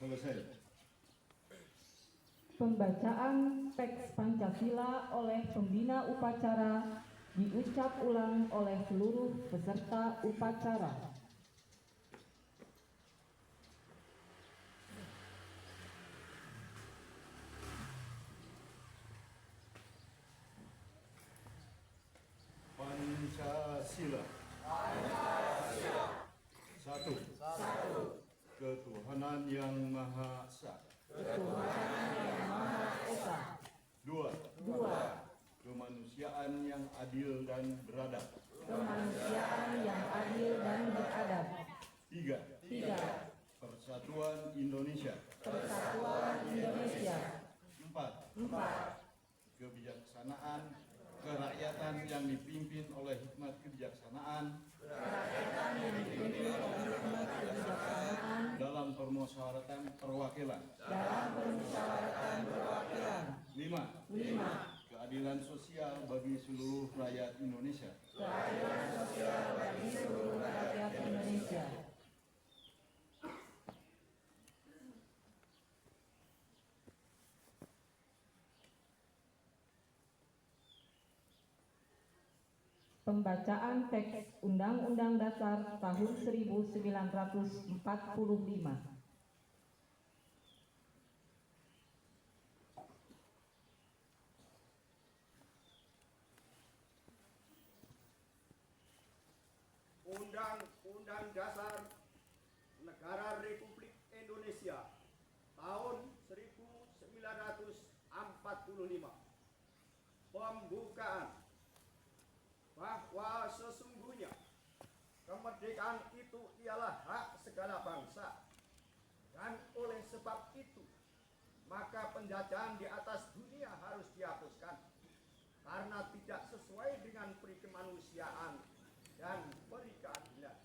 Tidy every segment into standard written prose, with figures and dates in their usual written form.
Selesai. Pembacaan teks Pancasila oleh pembina upacara diucap ulang oleh seluruh peserta upacara. Pancasila. Satu. Ketuhanan yang Maha Esa. Dua. Kemanusiaan yang adil dan beradab. Tiga. Persatuan Indonesia. Empat. Kebijaksanaan kerakyatan yang dipimpin oleh hikmat kebijaksanaan dalam permusyawaratan perwakilan. Lima. Keadilan sosial bagi seluruh rakyat Indonesia. Pembacaan teks Undang-Undang Dasar tahun 1945. Undang-Undang Dasar Negara Republik Indonesia tahun 1945. Pembukaan bahwa sesungguhnya kemerdekaan itu ialah hak segala bangsa, dan oleh sebab itu maka penjajahan di atas dunia harus dihapuskan karena tidak sesuai dengan peri kemanusiaan dan peri keadilan.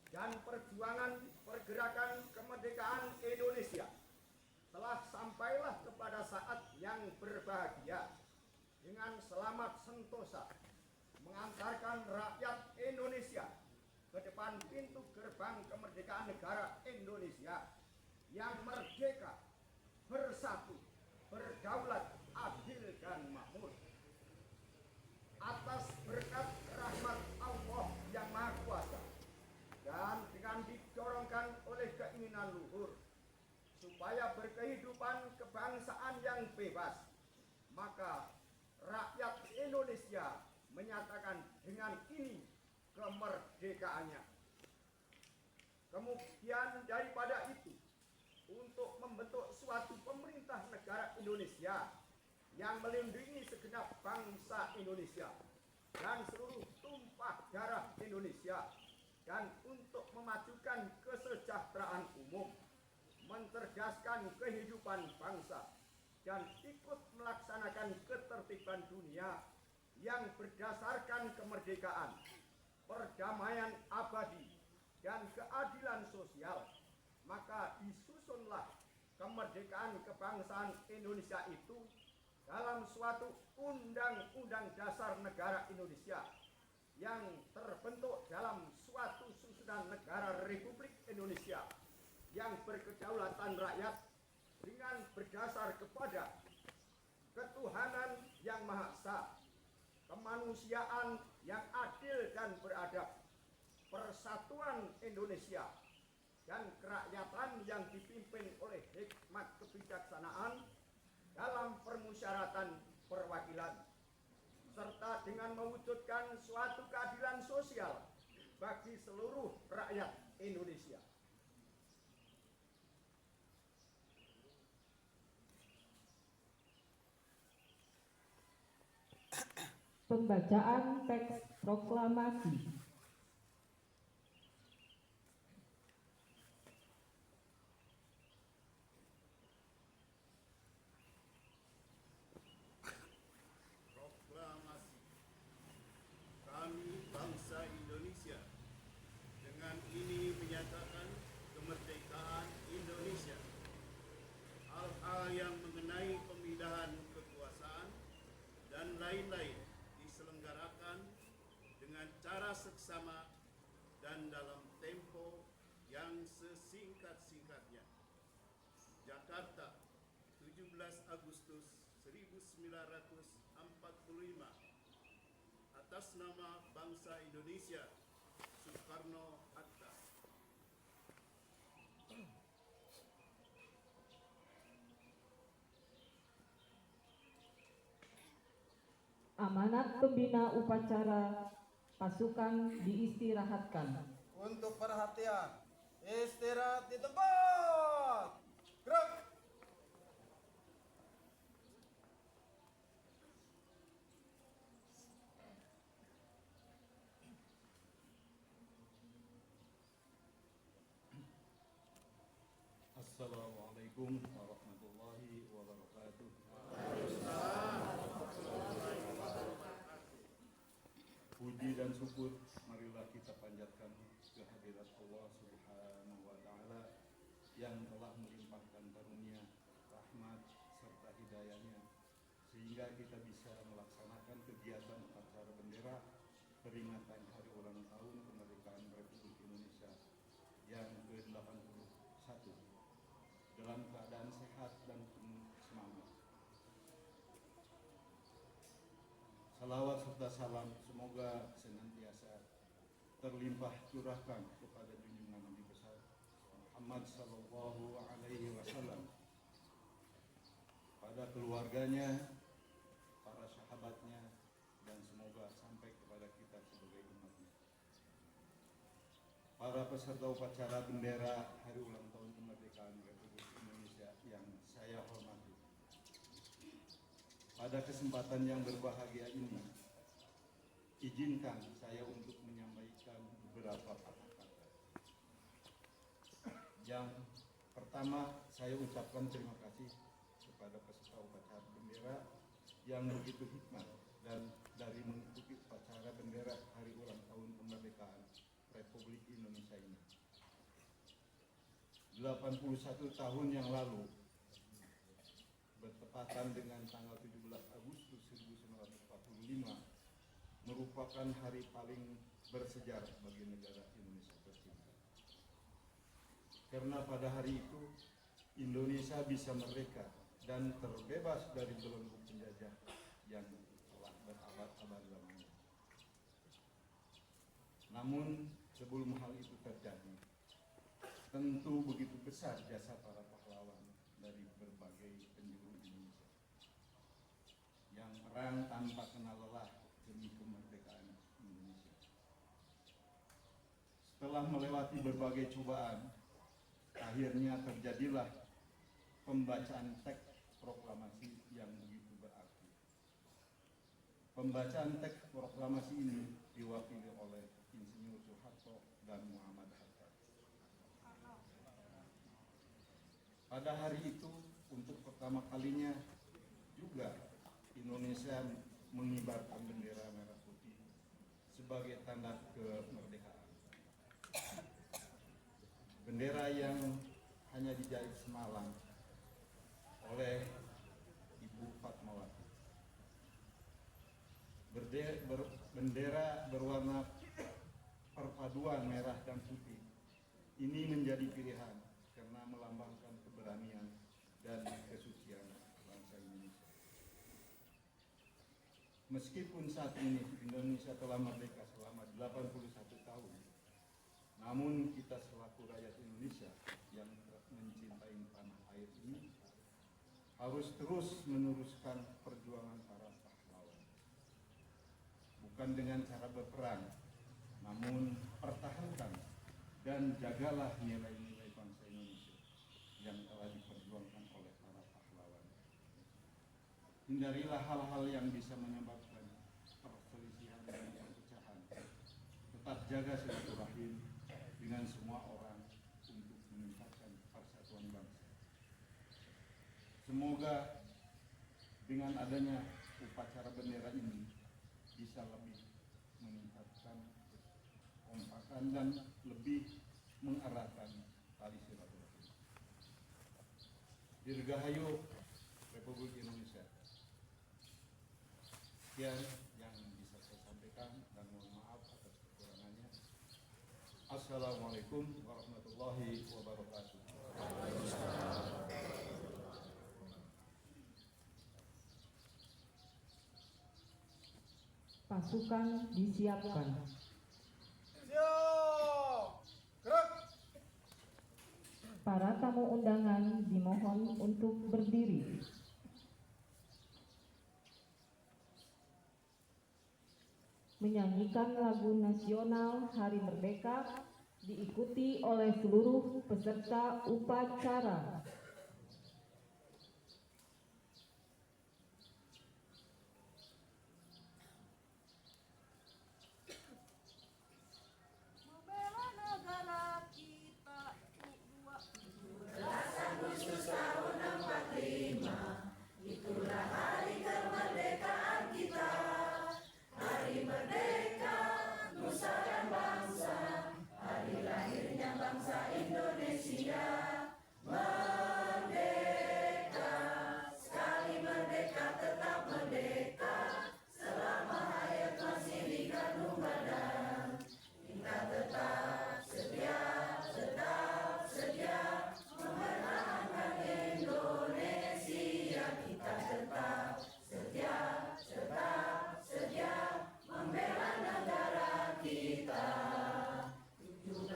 Dan perjuangan pergerakan kemerdekaan Indonesia telah sampailah kepada saat yang berbahagia dengan selamat sentosa mengantarkan rakyat Indonesia ke depan pintu gerbang kemerdekaan negara Indonesia yang merdeka, bersatu, berdaulat, adil, dan makmur. Atas berkat rahmat Allah yang Maha Kuasa dan dengan didorongkan oleh keinginan luhur supaya berkehidupan kebangsaan yang bebas, maka rakyat Indonesia menyatakan dengan ini kemerdekaannya. Kemudian daripada itu, untuk membentuk suatu pemerintah negara Indonesia yang melindungi segenap bangsa Indonesia dan seluruh tumpah darah Indonesia, dan untuk memajukan kesejahteraan umum, mencerdaskan kehidupan bangsa, dan ikut melaksanakan ketertiban dunia yang berdasarkan kemerdekaan, perdamaian abadi, dan keadilan sosial, maka disusunlah kemerdekaan kebangsaan Indonesia itu dalam suatu Undang-Undang Dasar Negara Indonesia yang terbentuk dalam suatu susunan negara Republik Indonesia yang berkedaulatan rakyat dengan berdasar kepada ketuhanan yang Maha Esa, kemanusiaan yang adil dan beradab, persatuan Indonesia, dan kerakyatan yang dipimpin oleh hikmat kebijaksanaan dalam permusyawaratan perwakilan, serta dengan mewujudkan suatu keadilan sosial bagi seluruh rakyat Indonesia. Pembacaan teks proklamasi. Proklamasi. Kami bangsa Indonesia dengan ini menyatakan kemerdekaan Indonesia. Hal-hal yang mengenai pemindahan kekuasaan dan lain-lain diselenggarakan dengan cara seksama dan dalam tempo yang sesingkat-singkatnya. Jakarta, 17 Agustus 1945. Atas nama bangsa Indonesia, Soekarno-Hatta. Amanat pembina upacara pasukan diistirahatkan. Untuk perhatian, istirahat di tempat. Gerak. Assalamualaikum warahmatullahi wabarakatuh. Puji dan syukur marilah kita panjatkan kehadirat Allah Subhanahu wa taala yang telah melimpahkan karunia, rahmat serta hidayahnya sehingga kita bisa melaksanakan kegiatan upacara bendera peringatan hari ulang tahun kemerdekaan Republik Indonesia yang ke-81 dalam keadaan sehat dan penuh semangat. Salawat serta salam semoga senantiasa terlimpah curahkan kepada junjungan Nabi besar Muhammad sallallahu alaihi wasallam, pada keluarganya, para sahabatnya, dan semoga sampai kepada kita sebagai umatnya. Para peserta upacara bendera hari ulang tahun kemerdekaan Republik Indonesia yang saya hormati, pada kesempatan yang berbahagia ini, izinkan saya untuk menyampaikan beberapa kata-kata. Yang pertama, saya ucapkan terima kasih kepada peserta upacara bendera yang begitu hikmat dan dari mengikuti upacara bendera hari ulang tahun kemerdekaan Republik Indonesia ini. 81 tahun yang lalu, bertepatan dengan tanggal 17 Agustus 1945, merupakan hari paling bersejarah bagi negara Indonesia tercinta. Karena pada hari itu, Indonesia bisa merdeka dan terbebas dari belenggu penjajah yang telah berabad-abad lamanya. Namun, sebelum hal itu terjadi, tentu begitu besar jasa para pahlawan dari berbagai penjuru Indonesia yang perang tanpa kenal lelah demi kemerdekaan Indonesia. Setelah melewati berbagai cobaan, akhirnya terjadilah pembacaan teks proklamasi yang begitu berarti. Pembacaan teks proklamasi ini diwakili oleh Insinyur Soeharto dan Muhammad Hatta. Pada hari itu, untuk pertama kalinya juga Indonesia mengibarkan bendera merah putih sebagai tanda kemerdekaan. Bendera yang hanya dijahit semalam oleh Ibu Fatmawati. Bendera berwarna perpaduan merah dan putih ini menjadi pilihan karena melambangkan keberanian dan kesucian bangsa Indonesia. Meskipun saat ini Indonesia telah merdeka selama 81 tahun, namun kita selaku rakyat Indonesia yang mencintai tanah air ini harus terus meneruskan perjuangan para pahlawan. Bukan dengan cara berperang, namun pertahankan dan jagalah nilai-nilai bangsa Indonesia yang telah diperjuangkan oleh para pahlawan. Hindarilah hal-hal yang bisa menyebabkan perselisihan dan perpecahan. Tetap jaga silaturahim dengan semua orang untuk meningkatkan persatuan bangsa. Semoga dengan adanya upacara bendera ini bisa lebih meningkatkan kekompakan dan lebih mengeratkan tali silaturahim. Dirgahayu Republik Indonesia. Sekian yang bisa saya sampaikan dan mohon maaf atas kekurangannya. Assalamualaikum Wassalamualaikum warahmatullahi wabarakatuh. Pasukan disiapkan. Siap. Gerak. Para tamu undangan dimohon untuk berdiri. Menyanyikan lagu nasional Hari Merdeka diikuti oleh seluruh peserta upacara. Membela negara kita U2.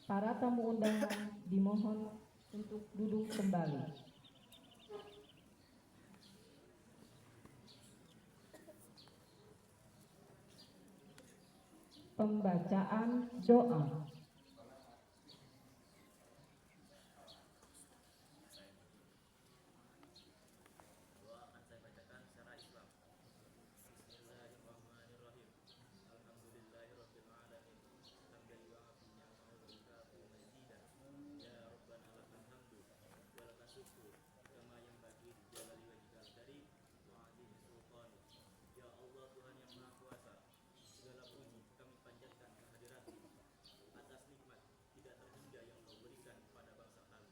Para tamu undangan dimohon untuk duduk kembali. Pembacaan doa. Doa akan saya bacakan secara Islam. Bismillahirrahmanirrahim. Alhamdulillahirabbil alamin. Hamdan yu'afi ni'amahu wa yukafi mazidan. Ya Rabbana lakal hamdu wa lakal syukru kama yanbaghi li jalali wajhikal karim wa 'azimi sultanik. Ya Allah, Tuhan yang Maha Kuasa, segala puji kami panjatkan kehadirat-Mu atas nikmat tidak terhingga yang Kau berikan kepada bangsa kami.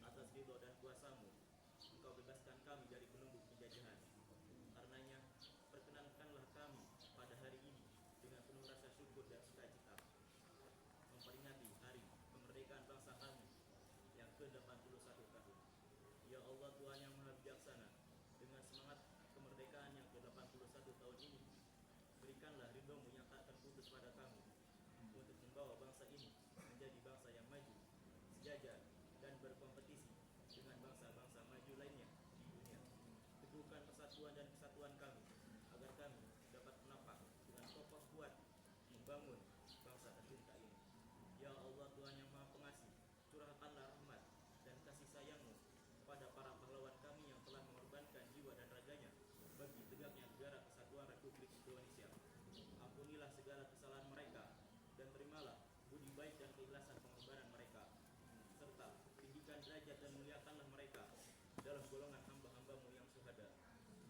Atas ridho dan kuasa-Mu Engkau bebaskan kami dari belenggu penjajahan. Karenanya, perkenankanlah kami pada hari ini dengan penuh rasa syukur dan sukacita memperingati hari kemerdekaan bangsa kami yang ke-81 tahun. Ya Allah, Tuhan yang Maha Bijaksana, dengan semangat kemerdekaan yang ke-81 tahun ini, berikanlah ridho-Mu yang tak terputus pada kami untuk membawa bangsa ini menjadi bangsa yang maju, sejajar, dan berkompetisi dengan bangsa-bangsa maju lainnya di dunia. Teguhkan persatuan dan kesatuan kami agar kami dapat menapak dengan kokoh kuat membangun bangsa tercinta ini. Ya Allah, Tuhan yang Maha Pengasih, curahkanlah rahmat dan kasih sayang-Mu kepada para pahlawan kami yang telah mengorbankan jiwa dan raganya bagi tegaknya negara kesatuan Republik Indonesia. Ampunilah segala kesalahan mereka dan terimalah budi baik dan keikhlasan pengorbanan mereka, serta tinggikan derajat dan muliakanlah mereka dalam golongan hamba-hamba-Mu yang syuhada.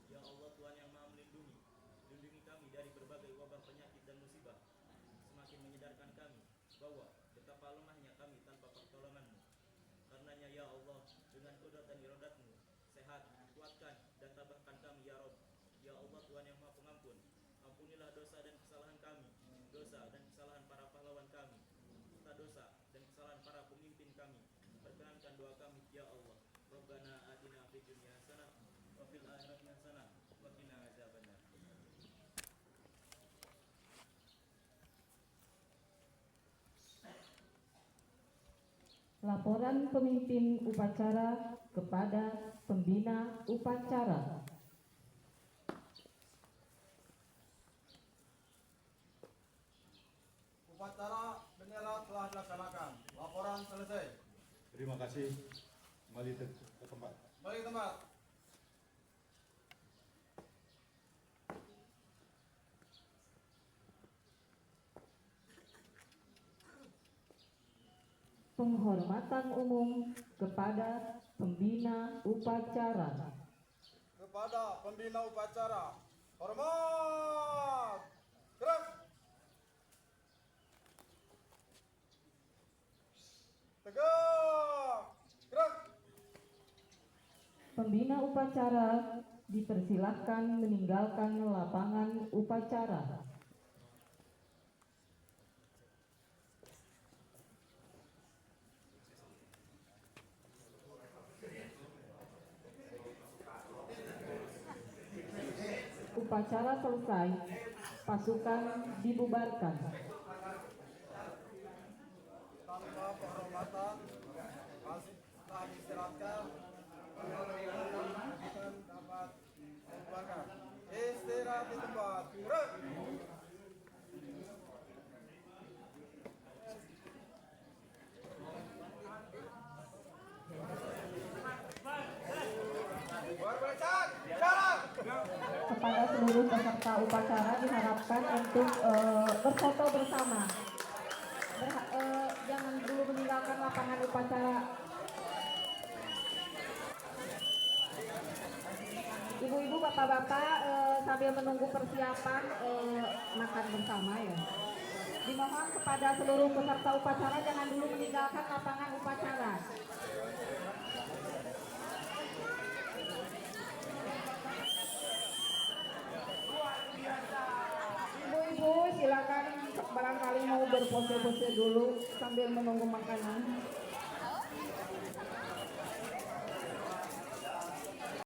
Ya Allah, Tuhan yang Maha Melindungi, lindungi kami dari berbagai wabah penyakit dan musibah, semakin menyadarkan kami bahwa betapa lemahnya kami tanpa pertolongan-Mu. Karenanya ya Allah, dengan qudrat dan iradat-Mu, sehat, kuatkan dan tabahkan kami ya Rabb. Ya Allah, Tuhan yang Maha Pengampun, ampunilah dosa dan kesalahan kami, dosa dan kesalahan para pahlawan kami, serta dosa dan kesalahan para pemimpin kami. Perkenankan doa kami ya Allah. Rabbana atina fid dunya hasanah wa fil akhirati hasanah wa qina adzabannar. Laporan pemimpin upacara kepada pembina upacara. Upacara bendera telah dilaksanakan. Laporan selesai. Terima kasih. Kembali ke tempat. Balik tempat. Penghormatan umum kepada pembina upacara. Kepada pembina upacara, hormat. Gerak. Tegak. Gerak. Pembina upacara dipersilahkan meninggalkan lapangan upacara. Upacara selesai, pasukan dibubarkan. Tanpa penghormatan, masih telah diistirahatkan. Bukan dapat dibubarkan. Istirahat di tempat. Gerak. Bubar barisan. Jalan. Kepada seluruh peserta upacara diharapkan untuk berfoto bersama. Jangan dulu meninggalkan lapangan upacara. Ibu-ibu, bapak-bapak sambil menunggu persiapan makan bersama ya. Dimohon kepada seluruh peserta upacara jangan dulu meninggalkan lapangan upacara. Ibu-ibu silakan barangkali mau berpose-pose dulu sambil menunggu makanan.